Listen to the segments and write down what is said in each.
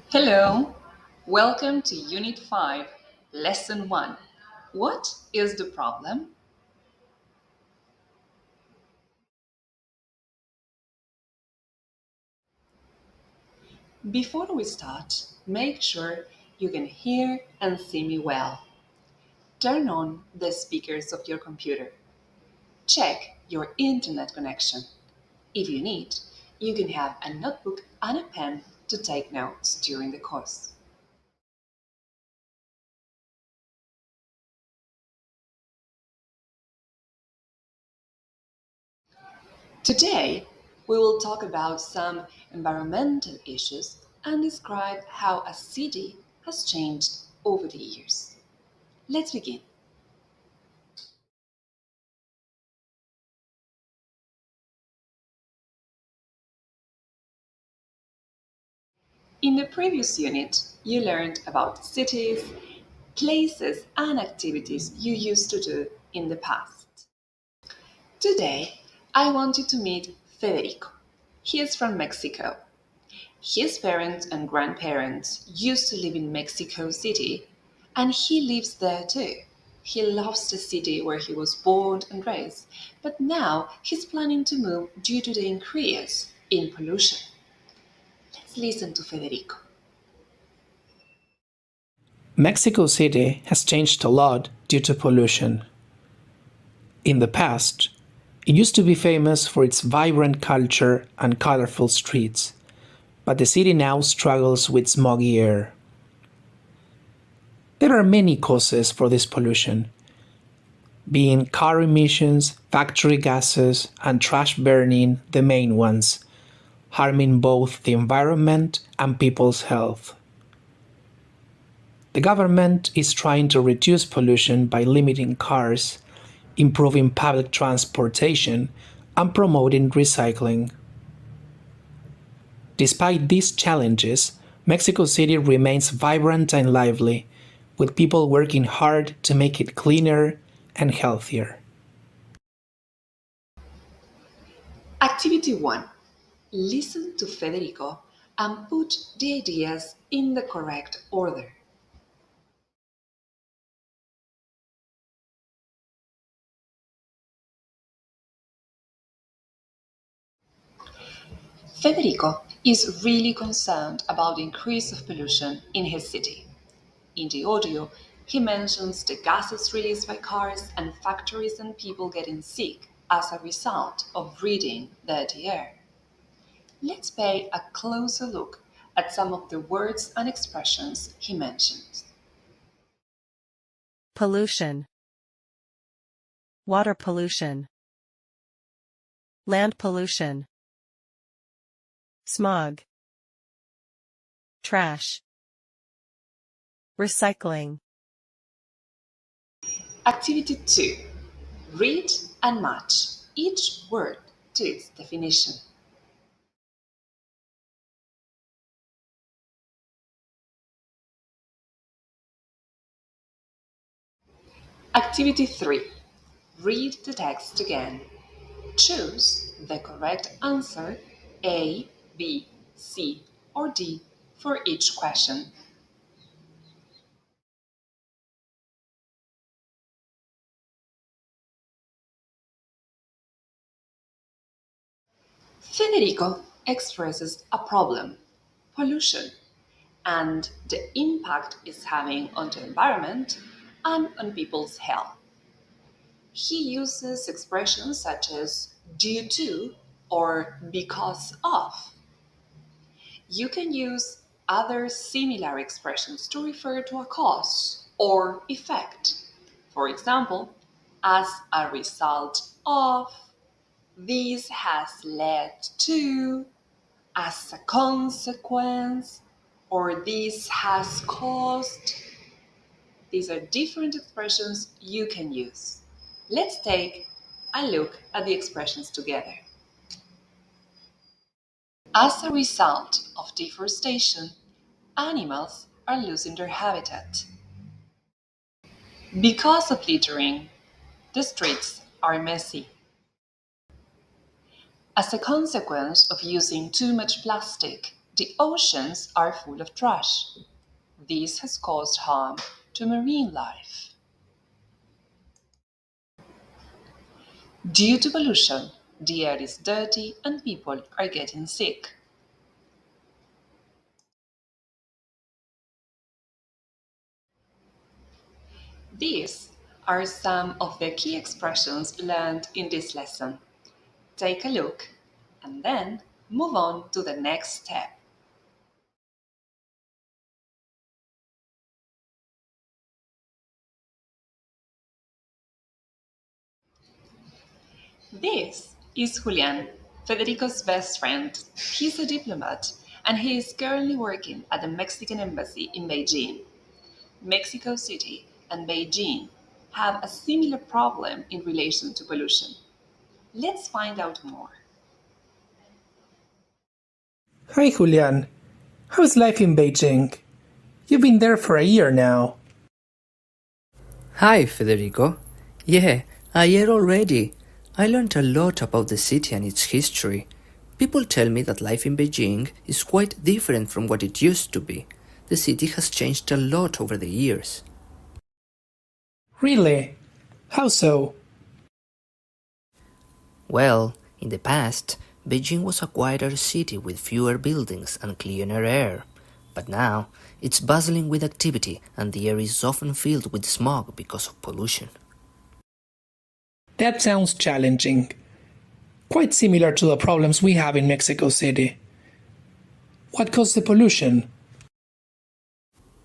Hello, welcome to Unit 5, Lesson 1. What is the problem? Before we start, make sure you can hear and see me well. Turn on the speakers of your computer. Check your internet connection. If you need, you can have a notebook and a pen to take notes during the course. Today, we will talk about some environmental issues and describe how a city has changed over the years. Let's begin. In the previous unit, you learned about cities, places, and activities you used to do in the past. Today, I want you to meet Federico. He is from Mexico. His parents and grandparents used to live in Mexico City, and he lives there too. He loves the city where he was born and raised, but now he's planning to move due to the increase in pollution. Let's listen to Federico. Mexico City has changed a lot due to pollution. In the past, it used to be famous for its vibrant culture and colorful streets, but the city now struggles with smoggy air. There are many causes for this pollution, being car emissions, factory gases, and trash burning the main ones, harming both the environment and people's health. The government is trying to reduce pollution by limiting cars, improving public transportation, and promoting recycling. Despite these challenges, Mexico City remains vibrant and lively, with people working hard to make it cleaner and healthier. Activity 1. Listen to Federico and put the ideas in the correct order. Federico is really concerned about the increase of pollution in his city. In the audio, he mentions the gases released by cars and factories and people getting sick as a result of breathing dirty air. Let's pay a closer look at some of the words and expressions he mentions. Pollution, water pollution, land pollution, smog, trash, recycling. Activity 2. Read and match each word to its definition. Activity 3. Read the text again. Choose the correct answer A, B, C, or D for each question. Federico expresses a problem, pollution, and the impact it's having on the environment and on people's health. He uses expressions such as due to or because of. You can use other similar expressions to refer to a cause or effect. For example, as a result of, this has led to, as a consequence, or this has caused. These are different expressions you can use. Let's take a look at the expressions together. As a result of deforestation, animals are losing their habitat. Because of littering, the streets are messy. As a consequence of using too much plastic, The oceans are full of trash. This has caused harm to marine life. Due to pollution, the air is dirty and people are getting sick. These are some of the key expressions learned in this lesson. Take a look and then move on to the next step. This is Julian, Federico's best friend. He's a diplomat and he is currently working at the Mexican embassy in Beijing. Mexico City and Beijing have a similar problem in relation to pollution. Let's find out more. Hi Julian, how's life in Beijing? You've been there for a year now. Hi, Federico. Yeah, a year already. I learned a lot about the city and its history. People tell me that life in Beijing is quite different from what it used to be. The city has changed a lot over the years. Really? How so? Well, in the past, Beijing was a quieter city with fewer buildings and cleaner air. But now, it's bustling with activity and the air is often filled with smog because of pollution. That sounds challenging. Quite similar to the problems we have in Mexico City. What caused the pollution?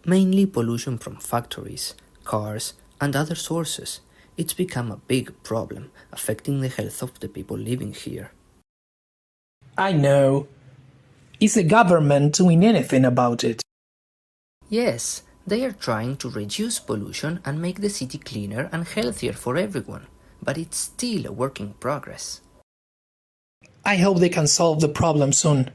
Mainly pollution from factories, cars, and other sources. It's become a big problem, affecting the health of the people living here. I know. Is the government doing anything about it? Yes, they are trying to reduce pollution and make the city cleaner and healthier for everyone, but it's still a work in progress. I hope they can solve the problem soon.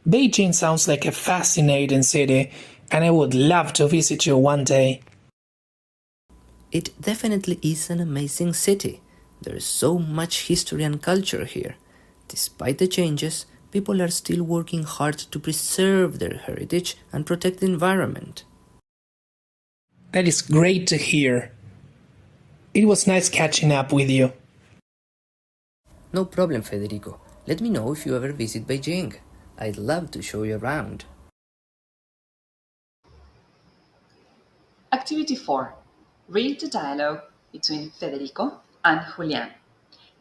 Beijing sounds like a fascinating city, and I would love to visit you one day. It definitely is an amazing city. There is so much history and culture here. Despite the changes, people are still working hard to preserve their heritage and protect the environment. That is great to hear. It was nice catching up with you. No problem, Federico. Let me know if you ever visit Beijing. I'd love to show you around. Activity 4. Read the dialogue between Federico and Julian.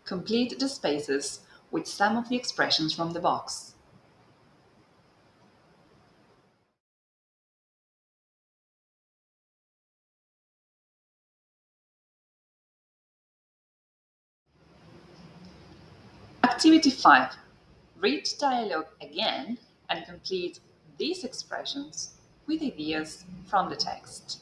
Complete the spaces with some of the expressions from the box. Activity 5. Read the dialogue again and complete these expressions with ideas from the text.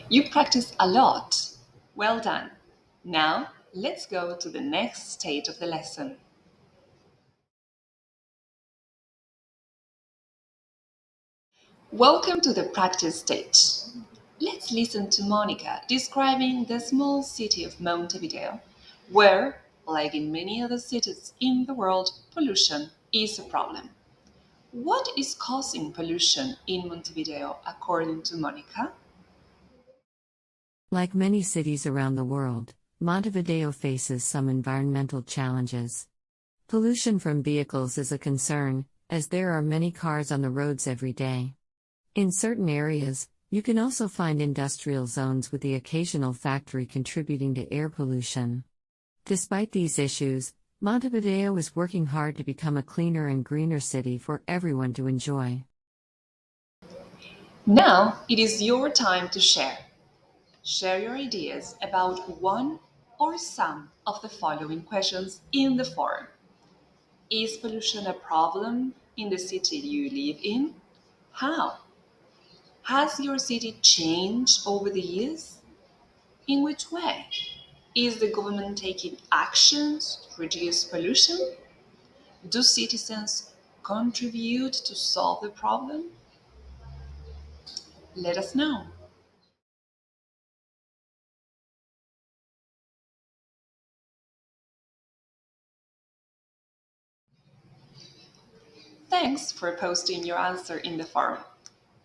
You practiced a lot. Well done. Now, let's go to the next stage of the lesson. Welcome to the practice stage. Let's listen to Monica describing the small city of Montevideo, where, like in many other cities in the world, pollution is a problem. What is causing pollution in Montevideo, according to Monica? Like many cities around the world, Montevideo faces some environmental challenges. Pollution from vehicles is a concern, as there are many cars on the roads every day. In certain areas, you can also find industrial zones with the occasional factory contributing to air pollution. Despite these issues, Montevideo is working hard to become a cleaner and greener city for everyone to enjoy. Now it is your time to share. Share your ideas about one or some of the following questions in the forum. Is pollution a problem in the city you live in? How? Has your city changed over the years? In which way? Is the government taking actions to reduce pollution? Do citizens contribute to solve the problem? Let us know. Thanks for posting your answer in the forum.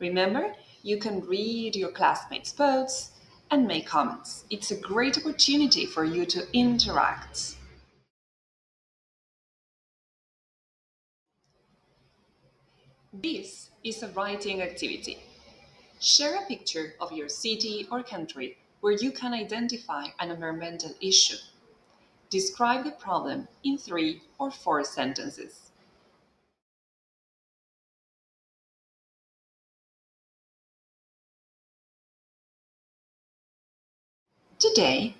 Remember, you can read your classmates' posts and make comments. It's a great opportunity for you to interact. This is a writing activity. Share a picture of your city or country where you can identify an environmental issue. Describe the problem in 3 or 4 sentences. Today,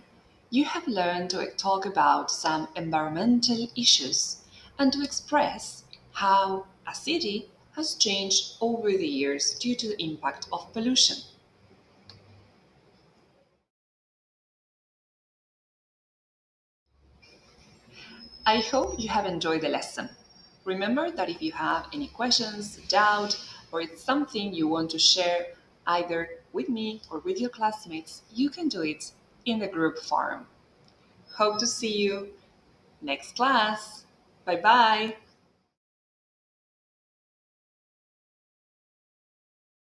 you have learned to talk about some environmental issues and to express how a city has changed over the years due to the impact of pollution. I hope you have enjoyed the lesson. Remember that if you have any questions, doubt, or it's something you want to share either with me or with your classmates, you can do it in the group forum. Hope to see you next class. Bye bye.